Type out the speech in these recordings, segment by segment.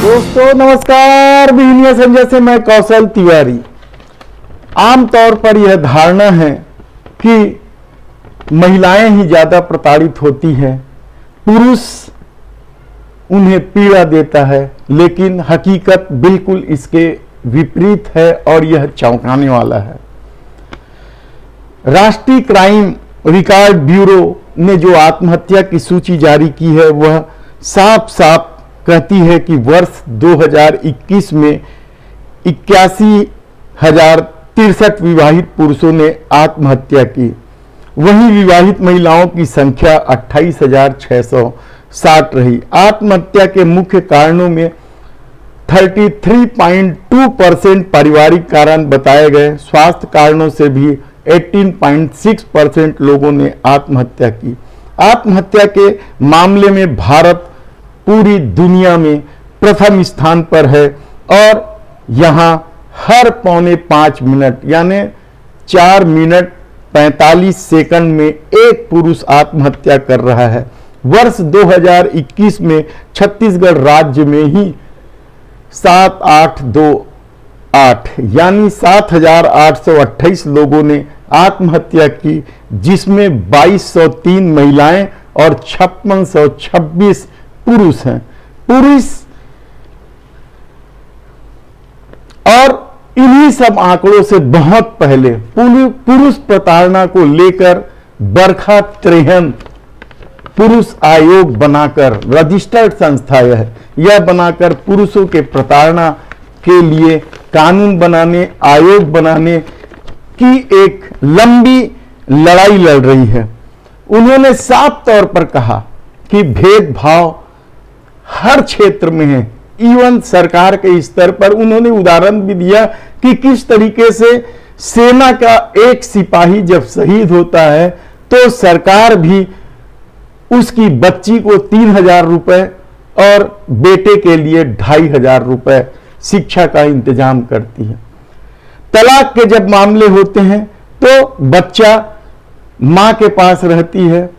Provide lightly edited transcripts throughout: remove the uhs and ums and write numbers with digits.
दोस्तों नमस्कार, बिजनिया संजय से मैं कौशल तिवारी। आमतौर पर यह धारणा है कि महिलाएं ही ज्यादा प्रताड़ित होती हैं, पुरुष उन्हें पीड़ा देता है, लेकिन हकीकत बिल्कुल इसके विपरीत है और यह चौंकाने वाला है। राष्ट्रीय क्राइम रिकॉर्ड ब्यूरो ने जो आत्महत्या की सूची जारी की है वह साफ साफ कहती है कि वर्ष 2021 में 81,063 विवाहित पुरुषों ने आत्महत्या की। वहीं विवाहित महिलाओं की संख्या 28,660 रही। आत्महत्या के मुख्य कारणों में 33.2% पारिवारिक कारण बताए गए। स्वास्थ्य कारणों से भी 18.6% लोगों ने आत्महत्या की। आत्महत्या के मामले में भारत पूरी दुनिया में प्रथम स्थान पर है और यहां हर 4.25 मिनट यानी 4 मिनट 45 सेकंड में एक पुरुष आत्महत्या कर रहा है। वर्ष 2021 में छत्तीसगढ़ राज्य में ही 7828 यानी 7,828 लोगों ने आत्महत्या की, जिसमें 2,203 महिलाएं और 5,626 पुरुष हैं। पुरुष और इन्हीं सब आंकड़ों से बहुत पहले पुरुष प्रताड़ना को लेकर बरखा त्रेहन पुरुष आयोग बनाकर, रजिस्टर्ड संस्था यह बनाकर पुरुषों के प्रताड़ना के लिए कानून बनाने, आयोग बनाने की एक लंबी लड़ाई लड़ रही है। उन्होंने साफ तौर पर कहा कि भेदभाव हर क्षेत्र में है, इवन सरकार के स्तर पर। उन्होंने उदाहरण भी दिया कि किस तरीके से सेना का एक सिपाही जब शहीद होता है तो सरकार भी उसकी बच्ची को 3,000 रुपए और बेटे के लिए 2,500 रुपए शिक्षा का इंतजाम करती है। तलाक के जब मामले होते हैं तो बच्चा मां के पास रहती है,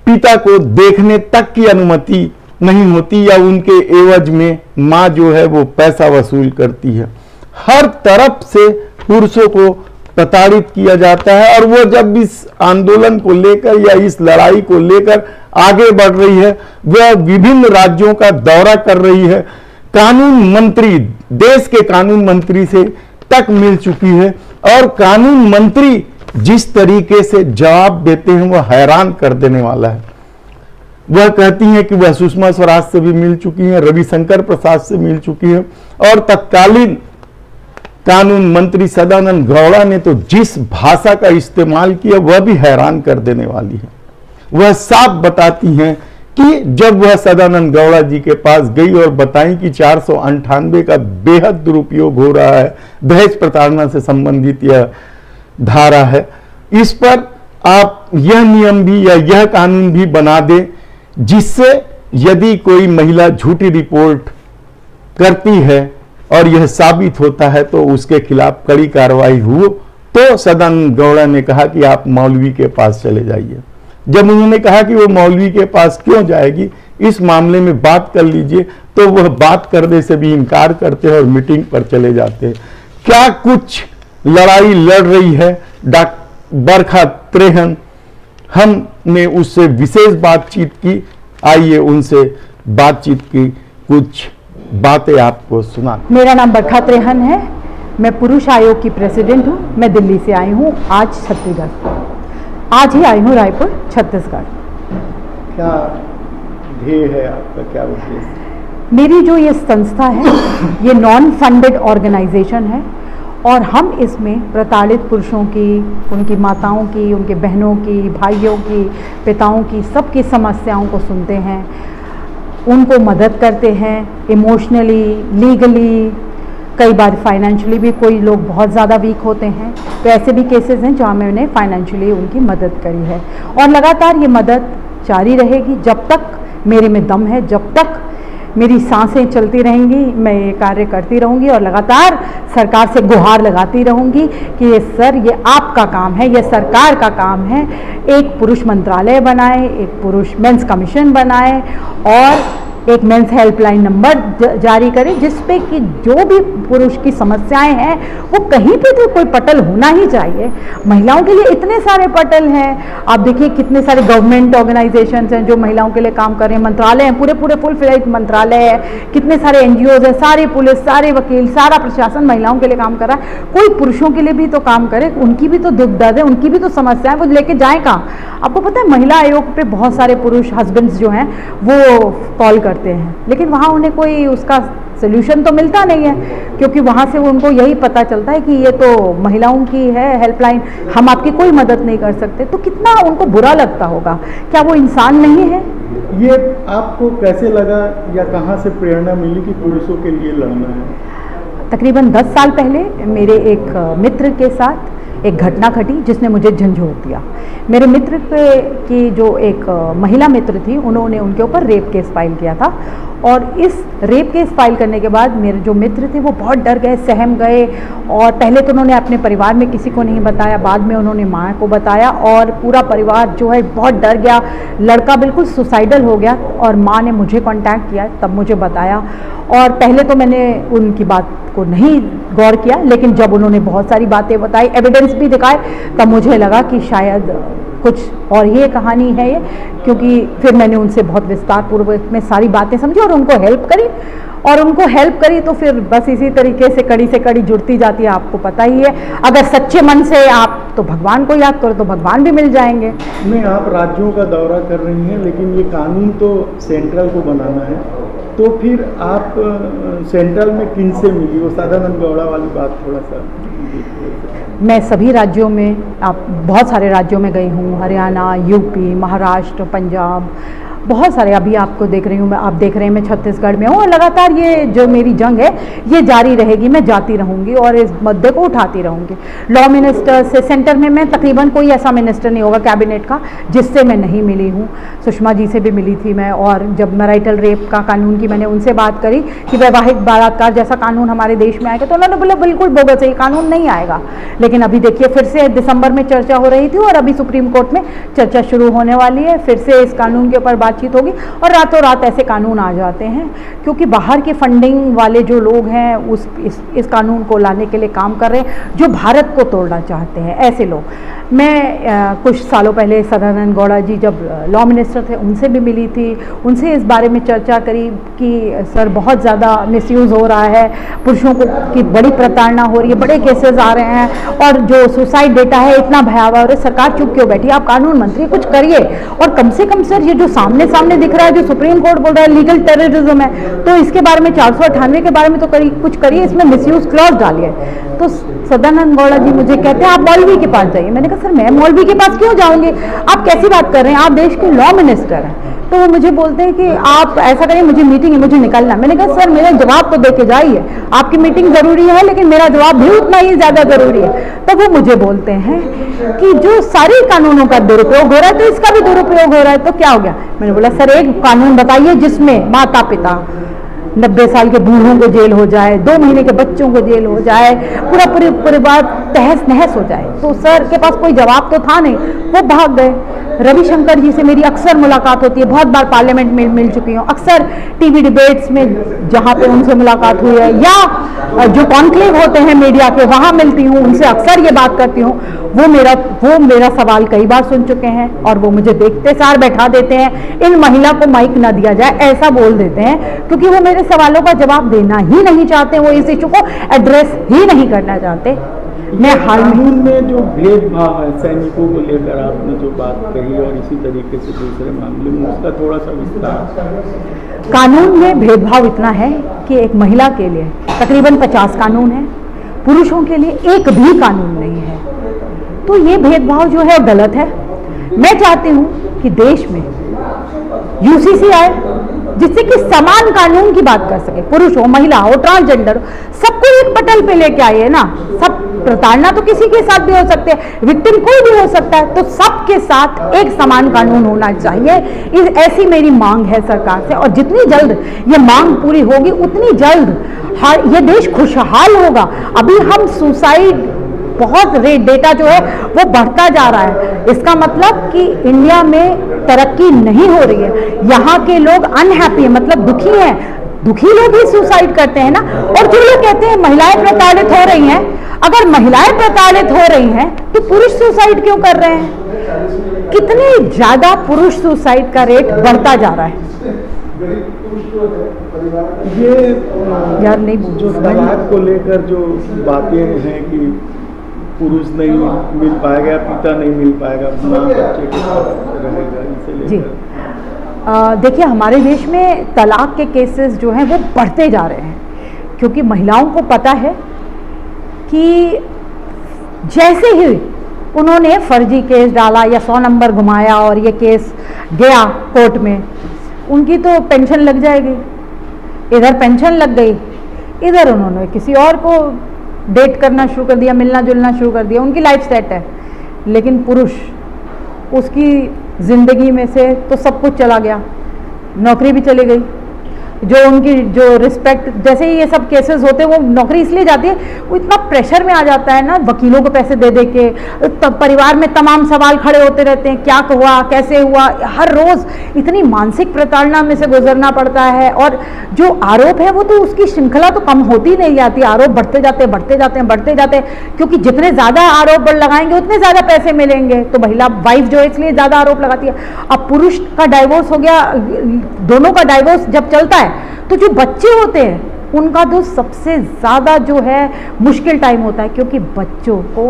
पिता को देखने तक की अनुमति नहीं होती या उनके एवज में मां जो है वो पैसा वसूल करती है। हर तरफ से पुरुषों को प्रताड़ित किया जाता है और वो जब इस आंदोलन को लेकर या इस लड़ाई को लेकर आगे बढ़ रही है, वह विभिन्न राज्यों का दौरा कर रही है। कानून मंत्री, देश के कानून मंत्री से तक मिल चुकी है और कानून मंत्री जिस तरीके से जवाब देते हैं वह हैरान कर देने वाला है। वह कहती हैं कि वह सुषमा स्वराज से भी मिल चुकी हैं, रविशंकर प्रसाद से मिल चुकी हैं और तत्कालीन कानून मंत्री सदानंद गौड़ा ने तो जिस भाषा का इस्तेमाल किया वह भी हैरान कर देने वाली है। वह साफ बताती हैं कि जब वह सदानंद गौड़ा जी के पास गई और बताई कि 498 का बेहद दुरुपयोग हो रहा है, दहेज प्रताड़ना से संबंधित यह धारा है, इस पर आप यह नियम भी या यह कानून भी बना दे जिससे यदि कोई महिला झूठी रिपोर्ट करती है और यह साबित होता है तो उसके खिलाफ कड़ी कार्रवाई हो। तो सदानंद गौड़ा ने कहा कि आप मौलवी के पास चले जाइए। जब उन्होंने कहा कि वो मौलवी के पास क्यों जाएगी, इस मामले में बात कर लीजिए, तो वह बात करने से भी इनकार करते हैं और मीटिंग पर चले जाते हैं। क्या कुछ लड़ाई लड़ रही है बरखा त्रेहन। हमने उससे विशेष बातचीत की, आइए उनसे बातचीत की कुछ बातें आपको सुना। मेरा नाम बरखा त्रेहन है, मैं पुरुष आयोग की प्रेसिडेंट हूँ। मैं दिल्ली से आई हूँ, आज ही आई हूँ रायपुर, छत्तीसगढ़। क्या ध्येय है आपका, क्या उद्देश्य? मेरी जो ये संस्था है ये नॉन फंडेड ऑर्गेनाइजेशन है और हम इसमें प्रताड़ित पुरुषों की, उनकी माताओं की, उनके बहनों की, भाइयों की, पिताओं की, सबकी समस्याओं को सुनते हैं, उनको मदद करते हैं इमोशनली, लीगली, कई बार फाइनेंशियली भी। कोई लोग बहुत ज़्यादा वीक होते हैं तो ऐसे भी केसेस हैं जहाँ मैंने फाइनेंशियली उनकी मदद करी है और लगातार ये मदद जारी रहेगी जब तक मेरे में दम है, जब तक मेरी सांसें चलती रहेंगी, मैं ये कार्य करती रहूँगी और लगातार सरकार से गुहार लगाती रहूँगी कि ये सर, ये आपका काम है, ये सरकार का काम है, एक पुरुष मंत्रालय बनाए, एक पुरुष मेंस कमीशन बनाए और एक मेंस हेल्पलाइन नंबर जारी करें जिस पे कि जो भी पुरुष की समस्याएं हैं वो कहीं पे तो कोई पटल होना ही चाहिए। महिलाओं के लिए इतने सारे पटल हैं, आप देखिए कितने सारे गवर्नमेंट ऑर्गेनाइजेशंस हैं जो महिलाओं के लिए काम कर रहे हैं, मंत्रालय हैं, पूरे पूरे फुल फ्लेज मंत्रालय है, कितने सारे एनजीओज हैं, सारी पुलिस, सारे वकील, सारा प्रशासन महिलाओं के लिए काम कर रहा है। कोई पुरुषों के लिए भी तो काम करे, उनकी भी तो दुख दर्द है, उनकी भी तो समस्या है, वो लेके जाए कहाँ। आपको पता है महिला आयोग पे बहुत सारे पुरुष हस्बैंड्स जो हैं वो कॉल करते हैं, लेकिन वहाँ उन्हें कोई उसका सोल्यूशन तो मिलता नहीं है, क्योंकि वहाँ से उनको यही पता चलता है कि ये तो महिलाओं की है हेल्पलाइन, हम आपकी कोई मदद नहीं कर सकते। तो कितना उनको बुरा लगता होगा, क्या वो इंसान नहीं है? ये आपको कैसे लगा या कहाँ से प्रेरणा मिली कि पुरुषों के लिए लड़ना है? तकरीबन 10 साल पहले मेरे एक मित्र के साथ एक घटना घटी जिसने मुझे झंझोड़ दिया। मेरे मित्र की जो एक महिला मित्र थी, उन्होंने उनके ऊपर रेप केस फाइल किया था, और इस रेप केस फाइल करने के बाद मेरे जो मित्र थे वो बहुत डर गए, सहम गए, और पहले तो उन्होंने अपने परिवार में किसी को नहीं बताया, बाद में उन्होंने माँ को बताया, और पूरा परिवार जो है बहुत डर गया। लड़का बिल्कुल सुसाइडल हो गया, और माँ ने मुझे कांटेक्ट किया, तब मुझे बताया। और पहले तो मैंने उनकी बात को नहीं गौर किया, लेकिन जब उन्होंने बहुत सारी बातें बताई, एविडेंस भी दिखाए, तब मुझे लगा कि शायद कुछ और ही कहानी है ये, क्योंकि फिर मैंने उनसे बहुत विस्तार पूर्वक में सारी बातें समझी और उनको हेल्प करी, और उनको हेल्प करी तो फिर बस इसी तरीके से कड़ी जुड़ती जाती है। आपको पता ही है, अगर सच्चे मन से आप तो भगवान को याद करो तो भगवान भी मिल जाएंगे। नहीं, आप राज्यों का दौरा कर रही हैं, लेकिन ये कानून तो सेंट्रल को बनाना है, तो फिर आप सेंट्रल में किन से मिली? वो सदानंद गौड़ा वाली बात थोड़ा सा। मैं सभी राज्यों में, आप बहुत सारे राज्यों में गई हूँ, हरियाणा, यूपी, महाराष्ट्र, पंजाब, बहुत सारे। अभी आपको देख रही हूँ मैं, आप देख रहे हैं मैं छत्तीसगढ़ में हूँ, और लगातार ये जो मेरी जंग है ये जारी रहेगी, मैं जाती रहूँगी और इस मुद्दे को उठाती रहूँगी। लॉ मिनिस्टर से सेंटर में मैं तकरीबन कोई ऐसा मिनिस्टर नहीं होगा कैबिनेट का जिससे मैं नहीं मिली हूँ। सुषमा जी से भी मिली थी मैं, और जब मैरिटल रेप का कानून की मैंने उनसे बात करी कि वैवाहिक बलात्कार जैसा कानून हमारे देश में आएगा, तो उन्होंने बोला बिल्कुल बोगस है, ये कानून नहीं आएगा। लेकिन अभी देखिए फिर से दिसंबर में चर्चा हो रही थी, और अभी सुप्रीम कोर्ट में चर्चा शुरू होने वाली है, फिर से इस कानून के ऊपर बातचीत होगी, और रातों रात ऐसे कानून आ जाते हैं, क्योंकि बाहर के फंडिंग वाले जो लोग हैं इस कानून को लाने के लिए काम कर रहे हैं, जो भारत को तोड़ना चाहते हैं, ऐसे लोग। मैं कुछ सालों पहले सदानंद गौड़ा जी जब लॉ मिनिस्टर थे उनसे भी मिली थी, उनसे इस बारे में चर्चा करी कि सर बहुत ज़्यादा मिसयूज़ हो रहा है, पुरुषों को की बड़ी प्रताड़ना हो रही है, बड़े केसेस आ रहे हैं, और जो सुसाइड डेटा है इतना भयावह हो रहा है, सरकार चुप क्यों बैठी? आप कानून मंत्री कुछ करिए। और कम से कम सर ये जो सामने दिख रहा है, जो सुप्रीम कोर्ट बोल रहा है लीगल टेररिज्म है, तो इसके बारे में 498 के बारे में तो कुछ करिए, इसमें मिसयूज क्लॉज डालिए। तो सदानंद गौड़ा जी मुझे कहते हैं आप मौलवी के पास जाइए। मैंने कहा सर मैं मौलवी के पास क्यों जाऊंगी, आप कैसी बात कर रहे हैं, आप देश के लॉ मिनिस्टर हैं। तो वो मुझे बोलते हैं कि आप ऐसा करिए, मुझे मीटिंग है, मुझे निकलना। मैंने कहा सर मेरा जवाब तो दे के जाइए, आपकी मीटिंग जरूरी है लेकिन मेरा जवाब भी उतना ही ज्यादा जरूरी है। तो वो मुझे बोलते हैं कि जो सारे कानूनों का दुरुपयोग हो रहा है तो इसका भी दुरुपयोग हो रहा है, तो क्या हो गया? मैंने बोला सर एक कानून बताइए जिसमें माता पिता 90 साल के बूढ़ों को जेल हो जाए, 2 महीने के बच्चों को जेल हो जाए, पूरा परिवार तहस नहस हो जाए। तो सर के पास कोई जवाब तो था नहीं, वो भाग गए। रविशंकर जी से मेरी अक्सर मुलाकात होती है, बहुत बार पार्लियामेंट में मिल चुकी हूँ, अक्सर टीवी डिबेट्स में जहाँ पे उनसे मुलाकात हुई है, या जो कॉन्क्लेव होते हैं मीडिया के वहाँ मिलती हूँ, उनसे अक्सर ये बात करती हूँ। वो मेरा सवाल कई बार सुन चुके हैं, और वो मुझे देखते सार बैठा देते हैं, इन महिला को माइक ना दिया जाए ऐसा बोल देते हैं, क्योंकि वो मेरे सवालों का जवाब देना ही नहीं चाहते, वो इस इशू को एड्रेस ही नहीं करना चाहते। मैं कानून में जो भेदभाव है सैनिकों को लेकर आपने जो बात कही, और इसी तरीके से दूसरे मामले में उसका थोड़ा सा विस्तार। कानून में भेदभाव इतना है कि एक महिला के लिए तकरीबन 50 कानून है, पुरुषों के लिए एक भी कानून नहीं है। तो ये भेदभाव जो है गलत है। मैं चाहती हूँ कि देश में यूसीसी आए जिससे कि समान कानून की बात कर सके, पुरुष हो, महिला हो, ट्रांसजेंडर हो, सबको एक पटल पे लेके आइए ना। सब प्रताड़ना तो किसी के साथ भी हो सकते हैं, विक्टिम कोई भी हो सकता है, तो सबके साथ एक समान कानून होना चाहिए। ऐसी मेरी मांग है सरकार से, और जितनी जल्द ये मांग पूरी होगी उतनी जल्द ये देश खुशहाल होगा। अभी हम सुसाइड बहुत रेट डेटा जो है वो बढ़ता जा रहा है। इसका मतलब कि इंडिया में तरक्की नहीं हो रही है, यहाँ के लोग अनहैप्पी है, मतलब दुखी हैं। दुखी लोग ही सुसाइड करते हैं ना। और जो लोग कहते हैं महिलाएं प्रताड़ित हो रही हैं, अगर महिलाएं प्रताड़ित हो रही हैं तो पुरुष सुसाइड क्यों कर रहे हैं? कितने ज्यादा पुरुष सुसाइड का रेट बढ़ता जा रहा है। ये यार नहीं बोल जो तलाक को लेकर जो बातें हैं कि पुरुष नहीं मिल पाएगा, पिता नहीं मिल पाएगा, मां बच्चे के साथ रहेगा, इसे जी लेकर देखिए, हमारे देश में तलाक के केसेस जो हैं वो बढ़ते जा रहे हैं, क्योंकि महिलाओं को पता है कि जैसे ही उन्होंने फर्जी केस डाला या 100 नंबर घुमाया और ये केस गया कोर्ट में, उनकी तो पेंशन लग जाएगी। इधर पेंशन लग गई, इधर उन्होंने किसी और को डेट करना शुरू कर दिया, मिलना जुलना शुरू कर दिया, उनकी लाइफ सेट है। लेकिन पुरुष, उसकी ज़िंदगी में से तो सब कुछ चला गया, नौकरी भी चली गई, जो उनकी जो रिस्पेक्ट, जैसे ही ये सब केसेस होते हैं वो नौकरी इसलिए जाती है, वो इतना प्रेशर में आ जाता है ना, वकीलों को पैसे दे दे के, तब परिवार में तमाम सवाल खड़े होते रहते हैं, क्या हुआ, कैसे हुआ, हर रोज़ इतनी मानसिक प्रताड़ना में से गुजरना पड़ता है। और जो आरोप है वो तो उसकी श्रृंखला तो कम होती नहीं जाती, आरोप बढ़ते जाते हैं, बढ़ते जाते हैं, बढ़ते जाते हैं, क्योंकि जितने ज़्यादा आरोप लगाएंगे उतने ज़्यादा पैसे मिलेंगे। तो महिला वाइफ जो है इसलिए ज़्यादा आरोप लगाती है। अब पुरुष का डाइवोर्स हो गया, दोनों का डाइवोर्स जब चलता है तो जो बच्चे होते हैं उनका तो सबसे ज़्यादा जो है मुश्किल टाइम होता है, क्योंकि बच्चों को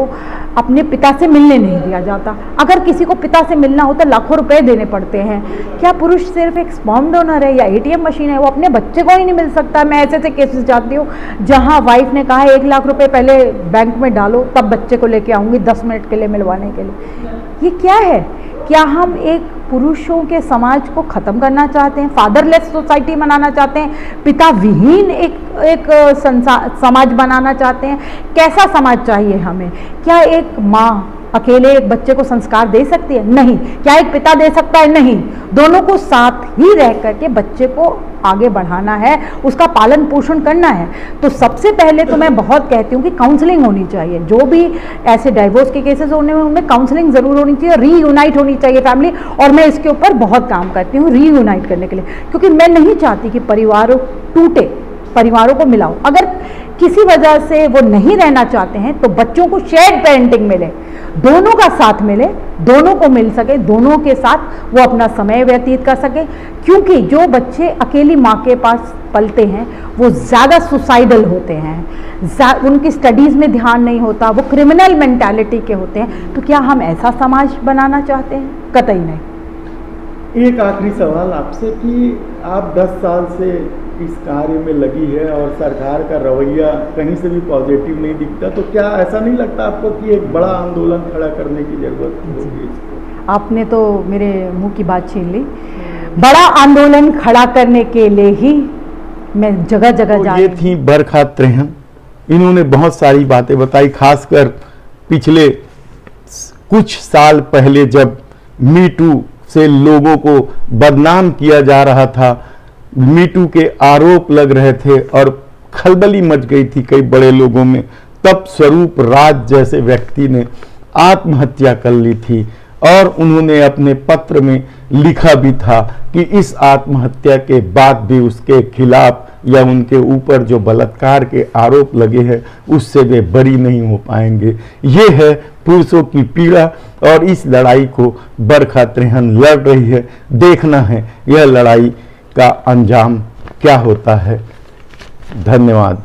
अपने पिता से मिलने नहीं दिया जाता। अगर किसी को पिता से मिलना हो तो लाखों रुपए देने पड़ते हैं। क्या पुरुष सिर्फ एक स्पर्म डोनर है या ATM मशीन है? वो अपने बच्चे को ही नहीं मिल सकता। मैं ऐसे ऐसे केसेस जानती हूँ जहाँ वाइफ ने कहा 1 लाख रुपए पहले बैंक में डालो, तब बच्चे को लेके आऊँगी 10 मिनट के लिए मिलवाने के लिए। ये क्या है? क्या हम एक पुरुषों के समाज को ख़त्म करना चाहते हैं, फादरलेस सोसाइटी बनाना चाहते हैं, पिता विहीन एक समाज बनाना चाहते हैं? कैसा समाज चाहिए हमें? क्या एक माँ अकेले एक बच्चे को संस्कार दे सकती है? नहीं। क्या एक पिता दे सकता है? नहीं। दोनों को साथ ही रह करके बच्चे को आगे बढ़ाना है, उसका पालन पोषण करना है। तो सबसे पहले तो मैं बहुत कहती हूँ कि काउंसलिंग होनी चाहिए। जो भी ऐसे डाइवोर्स के केसेस होने में उनमें काउंसलिंग ज़रूर होनी चाहिए, रीयूनाइट होनी चाहिए फैमिली। और मैं इसके ऊपर बहुत काम करती हूँ रीयूनाइट करने के लिए, क्योंकि मैं नहीं चाहती कि परिवारों टूटे, परिवारों को मिलाओ। अगर किसी वजह से वो नहीं रहना चाहते हैं तो बच्चों को शेयर्ड पेरेंटिंग मिले, दोनों का साथ मिले, दोनों को मिल सके, दोनों के साथ वो अपना समय व्यतीत कर सके। क्योंकि जो बच्चे अकेली माँ के पास पलते हैं वो ज़्यादा सुसाइडल होते हैं, उनकी स्टडीज़ में ध्यान नहीं होता, वो क्रिमिनल मेंटालिटी के होते हैं। तो क्या हम ऐसा समाज बनाना चाहते हैं? कतई नहीं। एक आखिरी सवाल आपसे कि आप 10 साल से इस कार्य में लगी है और सरकार का रवैया कहीं से भी पॉजिटिव नहीं दिखता, तो क्या ऐसा नहीं लगता आपको कि एक बड़ा आंदोलन खड़ा करने की जरूरत होगी इसको? आपने तो मेरे मुंह की बात छीन ली। बड़ा आंदोलन खड़ा करने के लिए ही मैं जगह जगह जा रही हूं। ये थी बरखा त्रेहन। इन्होंने बहुत सारी बातें बताई, खासकर पिछले कुछ साल पहले जब मीटू से लोगों को बदनाम किया जा रहा था, मीटू के आरोप लग रहे थे और खलबली मच गई थी कई बड़े लोगों में, तब स्वरूप राज जैसे व्यक्ति ने आत्महत्या कर ली थी। और उन्होंने अपने पत्र में लिखा भी था कि इस आत्महत्या के बाद भी उसके खिलाफ या उनके ऊपर जो बलात्कार के आरोप लगे हैं उससे वे बरी नहीं हो पाएंगे। ये है पुरुषों की पीड़ा और इस लड़ाई को बरखा त्रेहन लड़ रही है। देखना है यह लड़ाई का अंजाम क्या होता है। धन्यवाद।